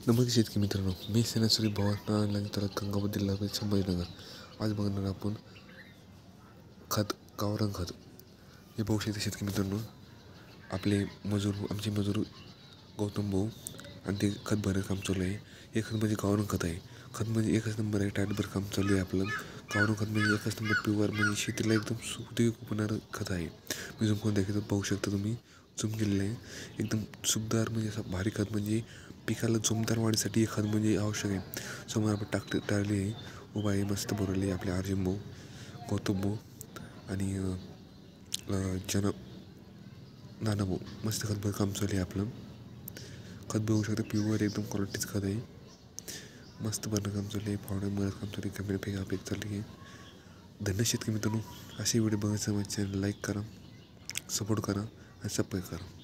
नमस्ते शेतकरी मित्रांनो, मी सेनासुरी भवाना तालुका गंगापूर जिल्हा संभाजीनगर. आज बघणार आपण गावरान खत. हे बघू शकते शेतकरी मित्रांनो, आमचे मजूर गौतम भाऊ आणि ते खत भरायचं काम चालू आहे. हे खत म्हणजे गावरान खत आहे. खत म्हणजे एकच नंबर आहे. टाईटभर काम चालू आहे आपलं. गावरान खत म्हणजे एकच नंबर प्युअर, म्हणजे शेतीला एकदम सुपीक होणारं खत आहे. मी झूम करून दाखवतो, पाहू शकता तुम्ही. झूम केलेलं आहे. एकदम सुखदार म्हणजे असं भारी खत, म्हणजे पिकाला जोमदार वाढीसाठी हे खत म्हणजे आवश्यक आहे. समोर आपण टाळले आहे, उभा आहे, मस्त भरवले आपले अर्जुन भाऊ, गौतम भाऊ आणि नाना भाऊ. मस्त खत भर काम चालू आहे आपलं. खत बघू शकता, प्युअर एकदम क्वालिटीचं खत आहे. मस्त भरणं काम चालू आहे, फावडं मरत काम चालू आहे, कॅमेरा फेक चालली आहे. धन्यवाद शेतकरी मित्रांनो. असे व्हिडिओ बघायचं माझ्या चॅनल लाईक करा, सपोर्ट करा आणि सबस्क्राईब करा.